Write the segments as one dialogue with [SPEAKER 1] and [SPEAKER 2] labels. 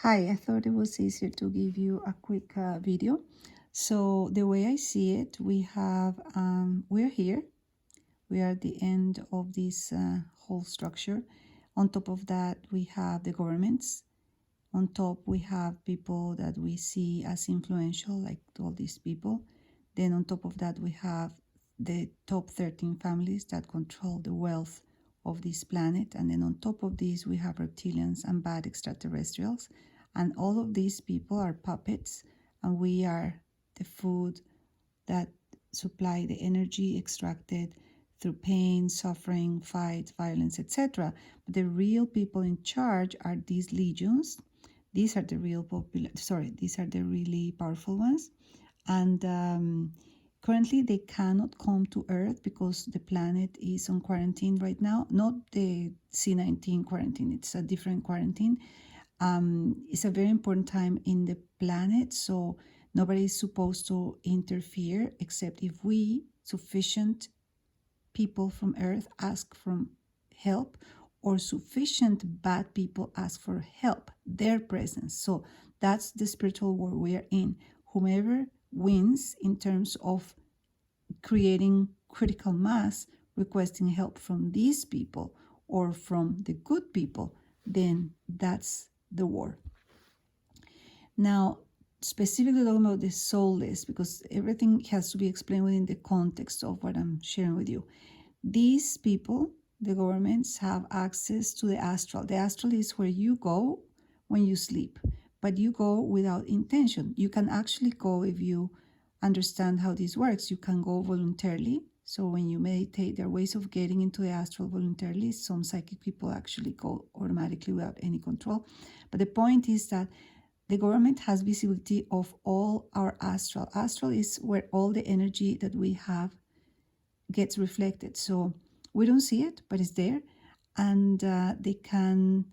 [SPEAKER 1] Hi, I thought it was easier to give you a quick video. So the way I see it, we're here. We are at the end of this whole structure. On top of that, we have the governments. On top, we have people that we see as influential, like all these people. Then on top of that, we have the top 13 families that control the wealth of this planet. And then on top of this, we have reptilians and bad extraterrestrials. And all of these people are puppets, and we are the food that supply the energy extracted through pain, suffering, fight, violence, etc. But the real people in charge are these legions. These are the these are the really powerful ones. And currently they cannot come to Earth because the planet is on quarantine right now. Not the C-19 quarantine, it's a different quarantine. It's a very important time in the planet, so nobody is supposed to interfere except if we, sufficient people from Earth, ask for help, or sufficient bad people ask for help, their presence. So that's the spiritual war we are in. Whomever wins in terms of creating critical mass, requesting help from these people or from the good people, then that's the war. Now, specifically talking about the soulless, because everything has to be explained within the context of what I'm sharing with you. These people, the governments, have access to the astral. The astral is where you go when you sleep, but you go without intention. You can actually go if you understand how this works. You can go voluntarily. So when you meditate, there are ways of getting into the astral voluntarily. Some psychic people actually go automatically without any control. But the point is that the government has visibility of all our astral. Astral is where all the energy that we have gets reflected. So we don't see it, but it's there. And they can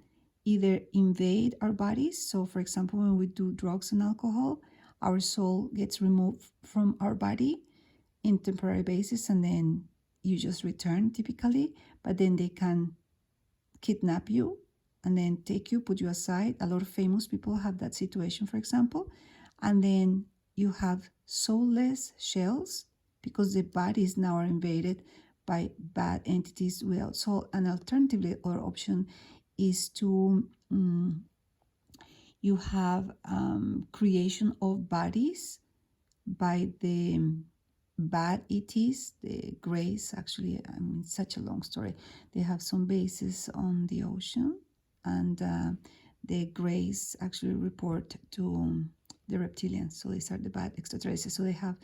[SPEAKER 1] either invade our bodies. So, for example, when we do drugs and alcohol, our soul gets removed from our body in temporary basis, and then you just return typically. But then they can kidnap you and then take you, put you aside. A lot of famous people have that situation, for example. And then you have soulless shells because the bodies now are invaded by bad entities without soul. And alternatively, or option is to you have creation of bodies by the bad ETs, the grays. Actually, I mean, it's such a long story. They have some bases on the ocean, and the grays actually report to the reptilians. So these are the bad extraterrestrials. So they have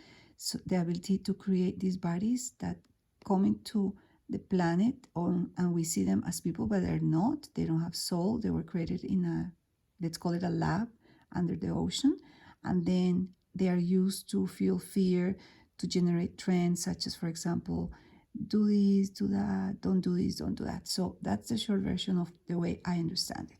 [SPEAKER 1] the ability to create these bodies that come into the planet, and we see them as people, but they're not. They don't have soul. They were created in a, let's call it a lab under the ocean, and then they are used to feel fear, to generate trends such as, for example, do this, do that, don't do this, don't do that. So that's the short version of the way I understand it.